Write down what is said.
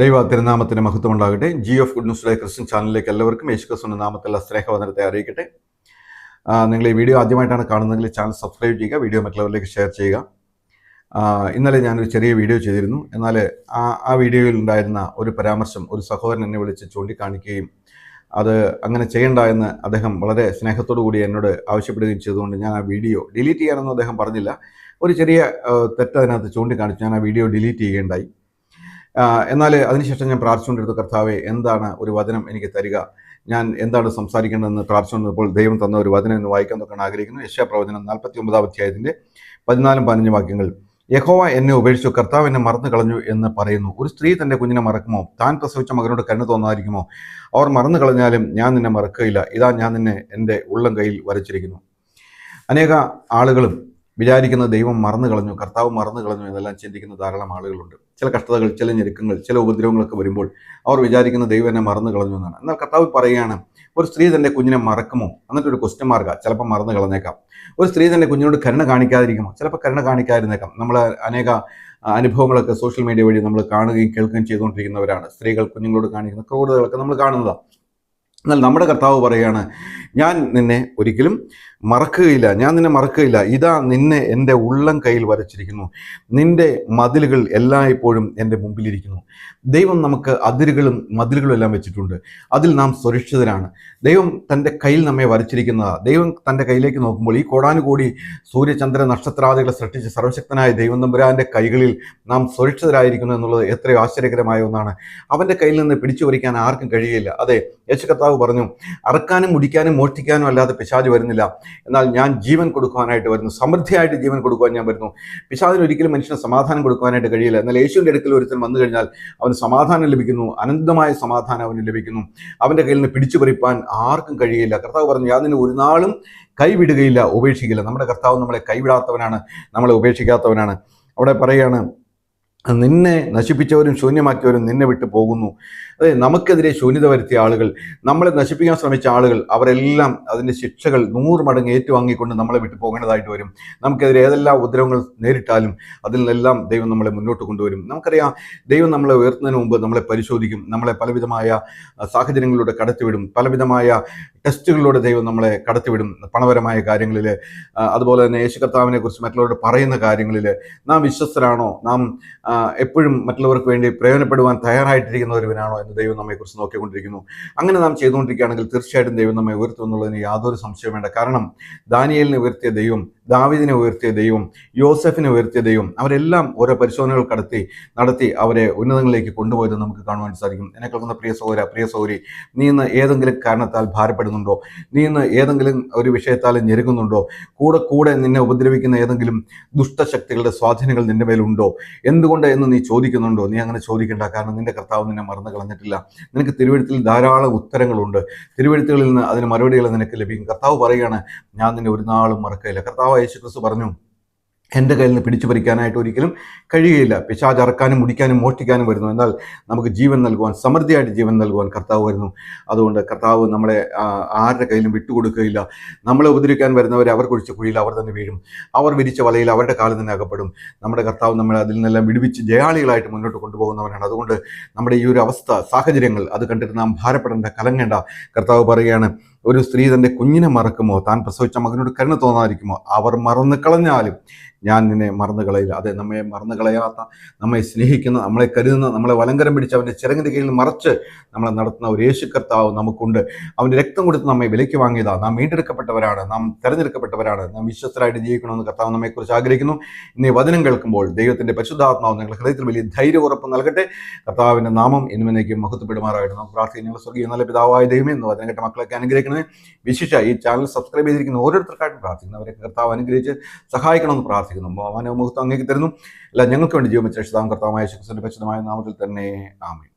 ദൈവ തിരുനാമത്തിന് മഹത്വം ഉണ്ടാകട്ടെ. GF good news day Christian ചാനലിലേക്ക് എല്ലാവർക്കും യേശുക്രിസ്തുവിന്റെ നാമത്തിലുള്ള സ്നേഹവന്ദനത്തെ അറിയിക്കട്ടെ. നിങ്ങൾ ഈ വീഡിയോ ആദ്യമായിട്ടാണ് കാണുന്നതെങ്കിൽ ചാനൽ സബ്സ്ക്രൈബ് ചെയ്യുക, വീഡിയോ മറ്റുള്ളവരിലേക്ക് ഷെയർ ചെയ്യുക. ഇന്നലെ ഞാനൊരു ചെറിയ വീഡിയോ ചെയ്തിരുന്നു. എന്നാൽ ആ വീഡിയോയിൽ ഉണ്ടായിരുന്ന ഒരു പരാമർശം ഒരു സഹോദരൻ എന്നെ വിളിച്ച് ചൂണ്ടിക്കാണിക്കുകയും അത് അങ്ങനെ ചെയ്യണ്ട എന്ന് അദ്ദേഹം വളരെ സ്നേഹത്തോടു കൂടി എന്നോട് ആവശ്യപ്പെടുകയും ചെയ്തുകൊണ്ട് ഞാൻ ആ വീഡിയോ ഡിലീറ്റ് ചെയ്യാനൊന്നും അദ്ദേഹം പറഞ്ഞില്ല. ഒരു ചെറിയ തെറ്റ് അതിനകത്ത് ചൂണ്ടിക്കാണിച്ച് ഞാൻ ആ വീഡിയോ ഡിലീറ്റ് ചെയ്യുകയുണ്ടായി. എന്നാൽ അതിനുശേഷം ഞാൻ പ്രാർത്ഥിച്ചുകൊണ്ടിരുന്നു, കർത്താവെ എന്താണ് ഒരു വചനം എനിക്ക് തരിക, ഞാൻ എന്താണ് സംസാരിക്കേണ്ടതെന്ന് പ്രാർത്ഥിച്ചുകൊണ്ടിരുന്നപ്പോൾ ദൈവം തന്ന ഒരു വചനം എന്ന് വായിക്കാൻ നോക്കാൻ ആഗ്രഹിക്കുന്നു. യെശയ്യാപ്രവചനം 49-ാം അധ്യായത്തിൻ്റെ 14-15 വാക്യങ്ങൾ. യഹോവ എന്നെ ഉപേക്ഷിച്ചു, കർത്താവ് എന്നെ മറന്നു കളഞ്ഞു എന്ന് പറയുന്നു. ഒരു സ്ത്രീ തൻ്റെ കുഞ്ഞിനെ മറക്കുമോ? താൻ പ്രസവിച്ച മകനോട് കരുണ തോന്നാതിരിക്കുമോ? അവർ മറന്നു കളഞ്ഞാലും ഞാൻ നിന്നെ മറക്കുകയില്ല. ഇതാ ഞാൻ നിന്നെ എൻ്റെ ഉള്ളം കയ്യിൽ വരച്ചിരിക്കുന്നു. അനേക ആളുകളും വിചാരിക്കുന്ന ദൈവം മറന്നു കളഞ്ഞു, കർത്താവ് മറന്നു കളഞ്ഞു എന്നെല്ലാം ചിന്തിക്കുന്ന ധാരാളം ആളുകളുണ്ട്. ചില കഷ്ടതകൾ, ചില ഞെരുക്കങ്ങൾ, ചില ഉപദ്രവങ്ങളൊക്കെ വരുമ്പോൾ അവർ വിചാരിക്കുന്ന ദൈവം എന്നെ മറന്നു കളഞ്ഞു എന്നാണ്. എന്നാൽ കർത്താവ് പറയുകയാണ്, ഒരു സ്ത്രീ തൻ്റെ കുഞ്ഞിനെ മറക്കുമോ? എന്നിട്ടൊരു ക്വസ്റ്റ്യൻ മാർക്കാണ്. ചിലപ്പോൾ മറന്നു കളഞ്ഞേക്കാം. ഒരു സ്ത്രീ തൻ്റെ കുഞ്ഞിനോട് കരുണ കാണിക്കാതിരിക്കുമോ? ചിലപ്പോൾ കരുണ കാണിക്കാതിരുന്നേക്കാം. നമ്മൾ അനേക അനുഭവങ്ങളൊക്കെ സോഷ്യൽ മീഡിയ വഴി നമ്മൾ കാണുകയും കേൾക്കുകയും ചെയ്തുകൊണ്ടിരിക്കുന്നവരാണ്. സ്ത്രീകൾ കുഞ്ഞുങ്ങളോട് കാണിക്കുന്ന ക്രൂരതകളൊക്കെ നമ്മൾ കാണുന്നതാണ്. എന്നാൽ നമ്മുടെ കർത്താവ് പറയുകയാണ്, ഞാൻ നിന്നെ ഒരിക്കലും മറക്കുകയില്ല, ഞാൻ നിന്നെ മറക്കുകയില്ല. ഇതാ നിന്നെ എൻ്റെ ഉള്ളം കയ്യിൽ വരച്ചിരിക്കുന്നു. നിന്റെ മതിലുകൾ എല്ലായ്പ്പോഴും എൻ്റെ മുമ്പിലിരിക്കുന്നു. ദൈവം നമുക്ക് അതിരുകളും മതിലുകളും എല്ലാം വെച്ചിട്ടുണ്ട്. അതിൽ നാം സുരക്ഷിതരാണ്. ദൈവം തൻ്റെ കയ്യിൽ നമ്മെ വരച്ചിരിക്കുന്നതാണ്. ദൈവം തൻ്റെ കയ്യിലേക്ക് നോക്കുമ്പോൾ ഈ കോടാനുകോടി സൂര്യചന്ദ്ര നക്ഷത്രാദികളെ സൃഷ്ടിച്ച് സർവശക്തനായ ദൈവം തമ്പുരാൻ്റെ കൈകളിൽ നാം സുരക്ഷിതരായിരിക്കുന്നു എന്നുള്ളത് എത്രയോ ആശ്ചര്യകരമായ ഒന്നാണ്. അവൻ്റെ കയ്യിൽ നിന്ന് പിടിച്ചു പറിക്കാൻ ആർക്കും കഴിയില്ല. അതെ, യേശു കർത്താവ് പറഞ്ഞു, അറക്കാനും മുടിക്കാനും മോഷ്ടിക്കാനും അല്ലാതെ പിശാച് വരുന്നില്ല, എന്നാൽ ഞാൻ ജീവൻ കൊടുക്കുവാനായിട്ട് വരുന്നു, സമൃദ്ധിയായിട്ട് ജീവൻ കൊടുക്കുവാൻ ഞാൻ വരുന്നു. പിശാചിന് ഒരിക്കലും മനുഷ്യന് സമാധാനം കൊടുക്കുവാനായിട്ട് കഴിയില്ല. എന്നാൽ യേശുവിൻ്റെ അടുക്കൽ ഒരുത്തൻ വന്നു കഴിഞ്ഞാൽ അവന് സമാധാനം ലഭിക്കുന്നു, അനന്തമായ സമാധാനം അവന് ലഭിക്കുന്നു. അവൻ്റെ കയ്യിൽ നിന്ന് പിടിച്ചു പറിപ്പാൻ ആർക്കും കഴിയില്ല. കർത്താവ് പറഞ്ഞു, ഞാൻ നിന്നെ ഒരു നാളും കൈവിടുകയില്ല, ഉപേക്ഷിക്കില്ല. നമ്മുടെ കർത്താവ് നമ്മളെ കൈവിടാത്തവനാണ്, നമ്മളെ ഉപേക്ഷിക്കാത്തവനാണ്. അവിടെ പറയുകയാണ്, നിന്നെ നശിപ്പിച്ചവരും ശൂന്യമാക്കിയവരും നിന്നെ വിട്ടു പോകുന്നു. അതെ, നമുക്കെതിരെ ശൂന്യത വരുത്തിയ ആളുകൾ, നമ്മളെ നശിപ്പിക്കാൻ ശ്രമിച്ച ആളുകൾ, അവരെല്ലാം അതിൻ്റെ ശിക്ഷകൾ 100 മടങ്ങ് ഏറ്റുവാങ്ങിക്കൊണ്ട് നമ്മളെ വിട്ടു പോകേണ്ടതായിട്ട് വരും. നമുക്കെതിരെ ഏതെല്ലാം ഉപദ്രവങ്ങൾ നേരിട്ടാലും അതിൽ നിന്നെല്ലാം ദൈവം നമ്മളെ മുന്നോട്ട് കൊണ്ടുവരും. നമുക്കറിയാം, ദൈവം നമ്മളെ ഉയർത്തുന്നതിന് മുമ്പ് നമ്മളെ പരിശോധിക്കും, നമ്മളെ പലവിധമായ സാഹചര്യങ്ങളിലൂടെ കടത്തിവിടും, പലവിധമായ ടെസ്റ്റുകളിലൂടെ ദൈവം നമ്മളെ കടത്തിവിടും. പണപരമായ കാര്യങ്ങളിൽ, അതുപോലെ തന്നെ യേശു കർത്താവിനെ കുറിച്ച് മറ്റുള്ളവരോട് പറയുന്ന കാര്യങ്ങളിൽ നാം വിശ്വസ്തരാണോ, നാം എപ്പോഴും മറ്റുള്ളവർക്ക് വേണ്ടി പ്രയോജനപ്പെടുവാൻ തയ്യാറായിട്ടിരിക്കുന്നവരുവനാണോ എന്ന് ദൈവം നമ്മെക്കുറിച്ച് നോക്കിക്കൊണ്ടിരിക്കുന്നു. അങ്ങനെ നാം ചെയ്തുകൊണ്ടിരിക്കുകയാണെങ്കിൽ തീർച്ചയായിട്ടും ദൈവം നമ്മെ ഉയർത്തുമെന്നുള്ളതിന് യാതൊരു സംശയം വേണ്ട. കാരണം ദാനിയേലിനെ ഉയർത്തിയ ദൈവം, ദാവീദിനെ ഉയർത്തിയ ദൈവം, യോസെഫിനെ ഉയർത്തിയ ദൈവം, അവരെല്ലാം ഓരോ പരിശോധനകൾ നടത്തി അവരെ ഉന്നതങ്ങളിലേക്ക് കൊണ്ടുപോയത് നമുക്ക് കാണുവാൻ സാധിക്കും. എന്നെ കേൾക്കുന്ന പ്രിയ സഹോദര, പ്രിയ സഹോദരി, നീ ഇന്ന് ഏതെങ്കിലും കാരണത്താൽ ഭാരപ്പെടുന്നുണ്ടോ? നീ ഇന്ന് ഏതെങ്കിലും ഒരു വിഷയത്താൽ ഞെരുങ്ങുന്നുണ്ടോ? കൂടെ നിന്നെ ഉപദ്രവിക്കുന്ന ഏതെങ്കിലും ദുഷ്ടശക്തികളുടെ സ്വാധീനങ്ങൾ നിന്റെ മേലുണ്ടോ? എന്തുകൊണ്ട് എന്ന് നീ ചോദിക്കുന്നുണ്ടോ? നീ അങ്ങനെ ചോദിക്കേണ്ട. കാരണം നിന്റെ കർത്താവ് നിന്നെ മറന്നു കളഞ്ഞിട്ടില്ല. നിനക്ക് തിരുവെഴുത്തിൽ ധാരാളം ഉത്തരങ്ങളുണ്ട്. തിരുവെഴുത്തുകളിൽ നിന്ന് അതിന് മറുപടികൾ നിനക്ക് ലഭിക്കും. കർത്താവ് പറയുകയാണ്, ഞാൻ നിന്നെ ഒരു നാളും മറക്കുകയില്ല. കർത്താവ് യേശുക്രിസ്തു പറഞ്ഞു, എൻ്റെ കയ്യിൽ നിന്ന് പിടിച്ചു പറിക്കാനായിട്ട് ഒരിക്കലും കഴിയുകയില്ല. പിശാച് അറക്കാനും മുടിക്കാനും മോഷ്ടിക്കാനും വരുന്നു, എന്നാൽ നമുക്ക് ജീവൻ നൽകുവാൻ, സമൃദ്ധിയായിട്ട് ജീവൻ നൽകുവാൻ കർത്താവ് വരുന്നു. അതുകൊണ്ട് കർത്താവ് നമ്മളെ ആരുടെ കയ്യിലും വിട്ടുകൊടുക്കുകയില്ല. നമ്മളെ ഉപദ്രവിക്കാൻ വരുന്നവരെ അവർ കുഴിച്ച കുഴിയിൽ അവർ തന്നെ വീഴും. അവർ വിരിച്ച വലയിൽ അവരുടെ കാലിൽ തന്നെ അകപ്പെടും. നമ്മുടെ കർത്താവ് നമ്മളെ അതിൽ നിന്നെല്ലാം വിടുവിച്ച് ജയാളികളായിട്ട് മുന്നോട്ട് കൊണ്ടുപോകുന്നവരാണ്. അതുകൊണ്ട് നമ്മുടെ ഈ ഒരു അവസ്ഥ, സാഹചര്യങ്ങൾ അത് കണ്ടിട്ട് നാം ഭാരപ്പെടേണ്ട, കലങ്ങേണ്ട. കർത്താവ് പറയുകയാണ്, ഒരു സ്ത്രീ തൻ്റെ കുഞ്ഞിനെ മറക്കുമോ? താൻ പ്രസവിച്ച മകനോട് കരുണ തോന്നാതിരിക്കുമോ? അവർ മറന്നു കളഞ്ഞാലും ഞാൻ നിന്നെ മറന്നു കളയില്ല. അതെ, നമ്മെ മറന്നു കളയാത്ത, നമ്മെ സ്നേഹിക്കുന്ന, നമ്മളെ കരുതുന്ന, നമ്മളെ വലങ്കരം പിടിച്ച് അവൻ്റെ ചിറകിൻ്റെ കീഴിൽ മറച്ച് നമ്മളെ നടത്തുന്ന ഒരു യേശു കർത്താവ് നമുക്കുണ്ട്. അവൻ്റെ രക്തം കൊടുത്ത് നമ്മെ വിലയ്ക്ക് വാങ്ങിയതാണ്. നാം വീണ്ടെടുക്കപ്പെട്ടവരാണ്, നാം തിരഞ്ഞെടുക്കപ്പെട്ടവരാണ്. നാം വിശ്വസ്തരായിട്ട് ജീവിക്കണമെന്ന് കർത്താവ് നമ്മെക്കുറിച്ച് ആഗ്രഹിക്കുന്നു. ഇന്ന് ഈ വചനം കേൾക്കുമ്പോൾ ദൈവത്തിൻ്റെ പരിശുദ്ധാത്മാവ് നിങ്ങളുടെ ഹൃദയത്തിൽ വലിയ ധൈര്യ ഉറപ്പ് നൽകട്ടെ. കർത്താവിൻ്റെ നാമം ഇന്നുമേക്കും മഹത്വപ്പെടുമാറായിട്ട് നമുക്ക് പ്രാർത്ഥിക്കും. ഞങ്ങൾ സ്വർഗീയ നല്ല പിതാവായ ദൈവമേ, എന്ന് വചനം കേട്ട മക്കളൊക്കെ അനുഗ്രഹിക്കണമേ. വിശിഷ്ട ഈ ചാനൽ സബ്സ്ക്രൈബ് ചെയ്തിരിക്കുന്ന ഓരോരുത്തർക്കായിട്ടും പ്രാർത്ഥിക്കുന്നവരെ കർത്താവ് അനുഗ്രഹിച്ച് സഹായിക്കണമെന്ന് പ്രാർത്ഥിക്കുന്നു. മുഖത്ത് അങ്ങേക്ക് തരുന്നു. അല്ല, ഞങ്ങൾക്ക് വേണ്ടി ജീവൻ വെച്ച രക്ഷിതാവും കർത്താവായ യേശു ക്രിസ്തുവിന്റെ പരിശുദ്ധമായ നാമത്തിൽ തന്നെ ആമേൻ.